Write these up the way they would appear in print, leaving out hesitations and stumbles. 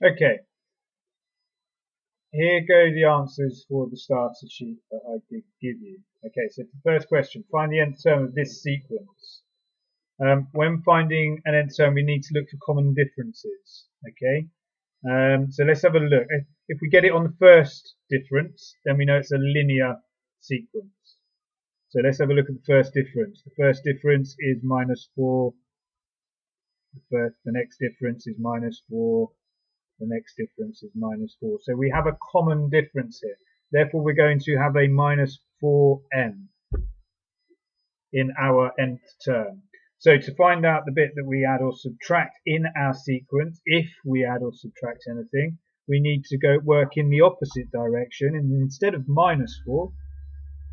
Okay, here go the answers for the starter sheet that I did give you. Okay, so the first question, find the nth term of this sequence. When finding an nth term, we need to look for common differences. Okay, so let's have a look. If we get it on the first difference, then we know it's a linear sequence. So let's have a look at the first difference. The first difference is -4. The next difference is -4. The next difference is -4. So we have a common difference here. Therefore, we're going to have a -4n in our nth term. So to find out the bit that we add or subtract in our sequence, if we add or subtract anything, we need to go work in the opposite direction, and instead of -4,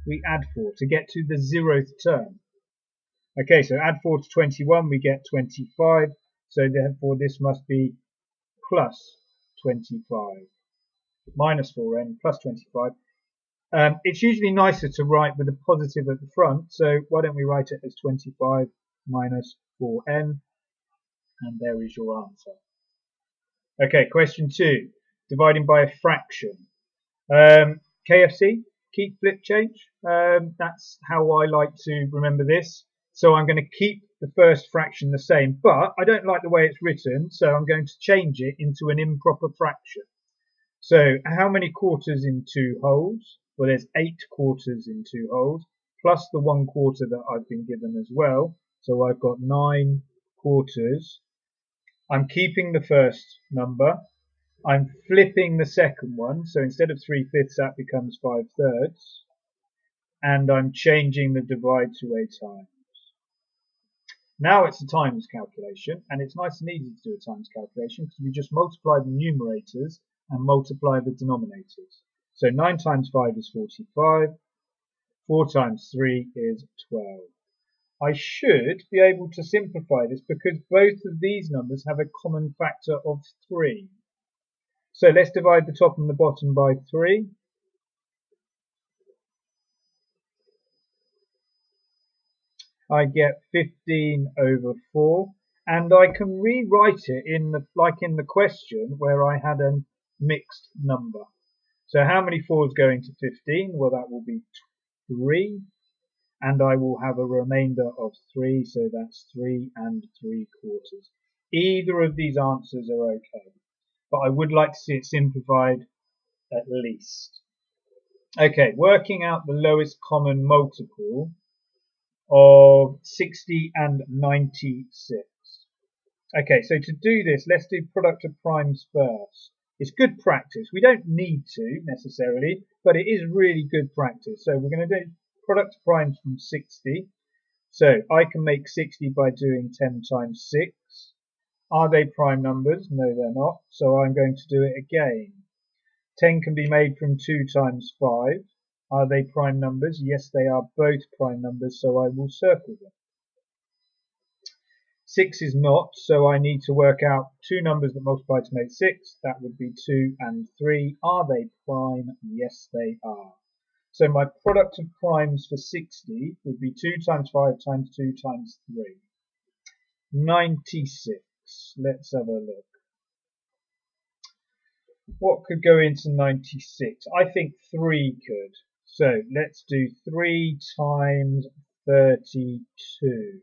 we add 4 to get to the 0th term. Okay, so add 4 to 21, we get 25, so therefore this must be plus 25. -4n plus 25. It's usually nicer to write with a positive at the front, so why don't we write it as 25 minus 4n, and there is your answer. Okay, question 2, dividing by a fraction. KFC, keep, flip, change. That's how I like to remember this. So I'm going to keep the first fraction the same, but I don't like the way it's written, so I'm going to change it into an improper fraction. So how many quarters in 2 wholes? Well, there's 8 quarters in 2 wholes, plus the 1 quarter that I've been given as well. So I've got 9 quarters. I'm keeping the first number. I'm flipping the second one. So instead of 3/5, that becomes 5/3. And I'm changing the divide to a times. Now it's a times calculation, and it's nice and easy to do a times calculation because we just multiply the numerators and multiply the denominators. So 9 times 5 is 45, 4 times 3 is 12. I should be able to simplify this because both of these numbers have a common factor of 3. So let's divide the top and the bottom by 3. I get 15 over 4, and I can rewrite it like in the question where I had a mixed number. So how many 4s go into 15? Well, that will be 3, and I will have a remainder of 3, so that's 3 3/4. Either of these answers are okay, but I would like to see it simplified at least. Okay, working out the lowest common multiple of 60 and 96. Okay, so to do this, let's do product of primes first. It's good practice. We don't need to necessarily, but it is really good practice. So we're going to do product of primes from 60. So I can make 60 by doing 10 times 6. Are they prime numbers? No, they're not. So I'm going to do it again. 10 can be made from 2 times 5. Are they prime numbers? Yes, they are both prime numbers, so I will circle them. 6 is not, so I need to work out 2 numbers that multiply to make 6. That would be 2 and 3. Are they prime? Yes, they are. So my product of primes for 60 would be 2 times 5 times 2 times 3. 96. Let's have a look. What could go into 96? I think 3 could. So let's do 3 times 32.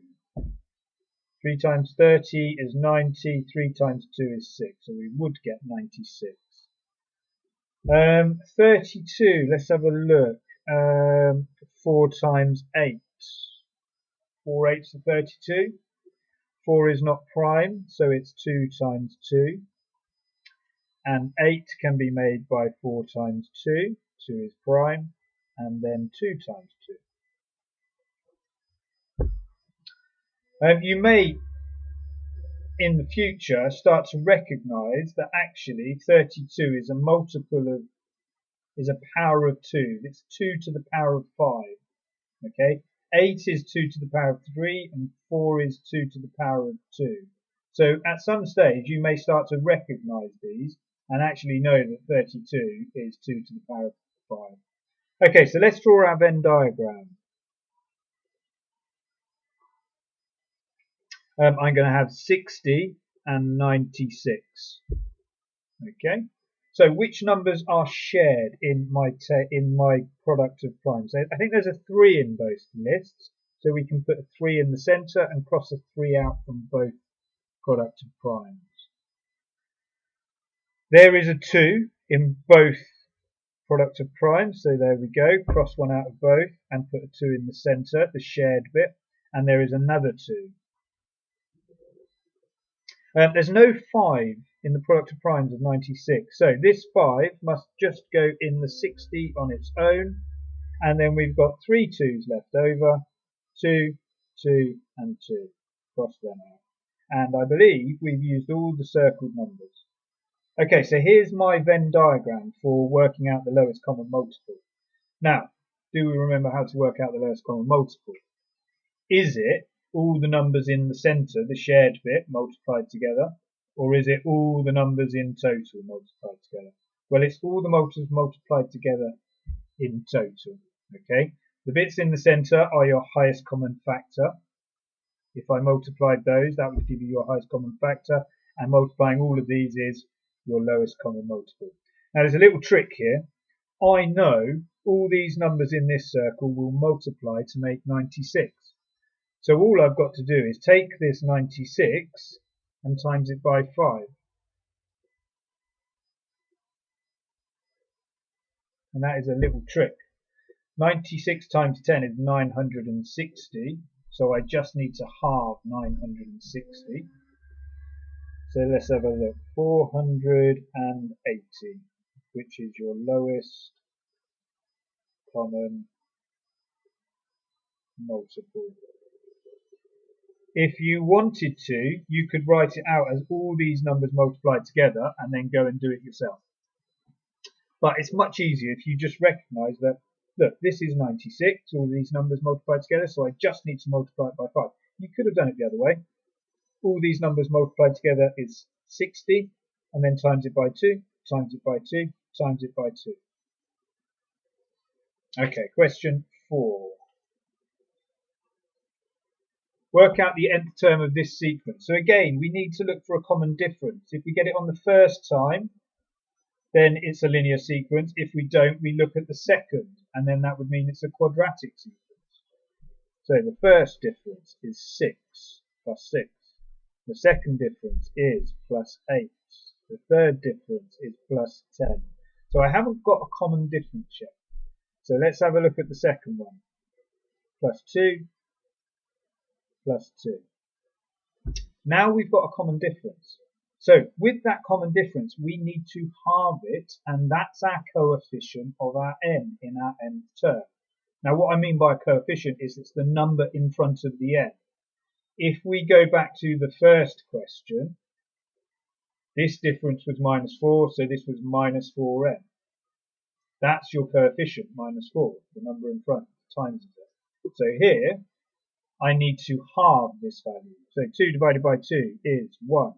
3 times 30 is 90, 3 times 2 is 6, so we would get 96. 32, let's have a look. 4 times 8. 4 eighths of 32. 4 is not prime, so it's 2 times 2. And 8 can be made by 4 times 2. 2 is prime, and then 2 times 2. You may, in the future, start to recognize that actually 32 is a multiple of, is a power of 2. It's 2 to the power of 5. Okay, 8 is 2 to the power of 3, and 4 is 2 to the power of 2. So at some stage, you may start to recognize these and actually know that 32 is 2 to the power of 5. Okay, so let's draw our Venn diagram. I'm going to have 60 and 96. Okay, so which numbers are shared in my product of primes? I think there's a 3 in both lists, so we can put a 3 in the centre and cross a 3 out from both product of primes. There is a 2 in both product of primes, so there we go, cross 1 out of both and put a 2 in the centre, the shared bit, and there is another 2. There's no 5 in the product of primes of 96, so this 5 must just go in the 60 on its own, and then we've got 3 2's left over, 2, 2 and 2, cross them out. And I believe we've used all the circled numbers. Okay, so here's my Venn diagram for working out the lowest common multiple. Now, do we remember how to work out the lowest common multiple? Is it all the numbers in the centre, the shared bit, multiplied together? Or is it all the numbers in total multiplied together? Well, it's all the multiples multiplied together in total. Okay, the bits in the centre are your highest common factor. If I multiplied those, that would give you your highest common factor, and multiplying all of these is your lowest common multiple. Now there's a little trick here. I know all these numbers in this circle will multiply to make 96. So all I've got to do is take this 96 and times it by 5. And that is a little trick. 96 times 10 is 960. So I just need to halve 960. So let's have a look. 480, which is your lowest common multiple. If you wanted to, you could write it out as all these numbers multiplied together and then go and do it yourself. But it's much easier if you just recognise that, look, this is 96, all these numbers multiplied together, so I just need to multiply it by 5. You could have done it the other way. All these numbers multiplied together is 60, and then times it by 2, times it by 2, times it by 2. Okay, question 4. Work out the nth term of this sequence. So again, we need to look for a common difference. If we get it on the first time, then it's a linear sequence. If we don't, we look at the second, and then that would mean it's a quadratic sequence. So the first difference is 6 plus 6. The second difference is plus 8. The third difference is plus 10. So I haven't got a common difference yet. So let's have a look at the second one. Plus 2, plus 2. Now we've got a common difference. So with that common difference, we need to halve it, and that's our coefficient of our n in our nth term. Now what I mean by a coefficient is it's the number in front of the n. If we go back to the first question, this difference was minus 4, so this was minus 4n. That's your coefficient, minus 4, the number in front, times it. So here, I need to halve this value. So 2 divided by 2 is 1.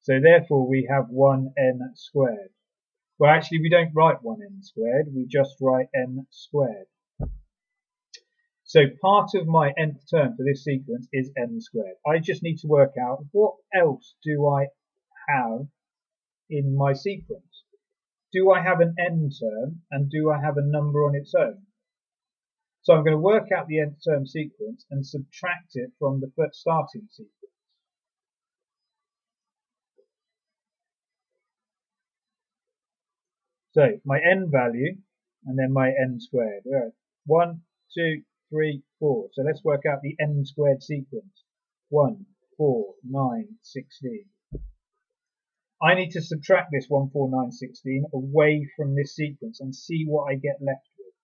So therefore we have 1n squared. Well, actually we don't write 1n squared, we just write n squared. So part of my nth term for this sequence is n squared. I just need to work out what else do I have in my sequence. Do I have an n term, and do I have a number on its own? So I'm going to work out the nth term sequence and subtract it from the starting sequence. So my n value and then my n squared. Right. 1, 2, 3, 4. So let's work out the n squared sequence. 1, 4, 9, 16. I need to subtract this 1, 4, 9, 16 away from this sequence and see what I get left with.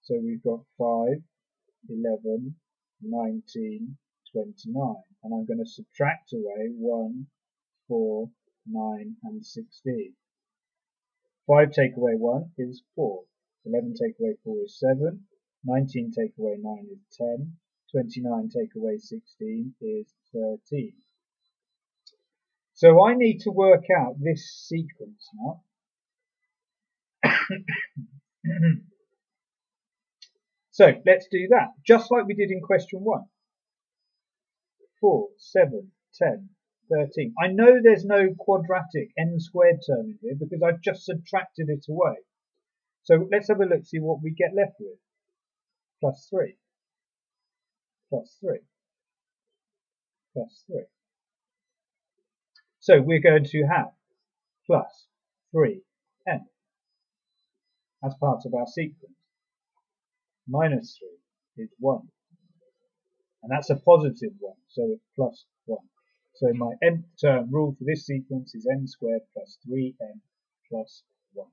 So we've got 5, 11, 19, 29. And I'm going to subtract away 1, 4, 9 and 16. 5 take away 1 is 4. 11 take away 4 is 7. 19 take away 9 is 10. 29 take away 16 is 13. So I need to work out this sequence now. So let's do that, just like we did in question 1. 4, 7, 10, 13. I know there's no quadratic n squared term in here because I've just subtracted it away. So let's have a look, see what we get left with. Plus 3, plus 3, plus 3. So we're going to have plus 3n as part of our sequence. Minus 3 is 1. And that's a positive 1, so it's plus 1. So my nth term rule for this sequence is n squared plus 3n plus 1.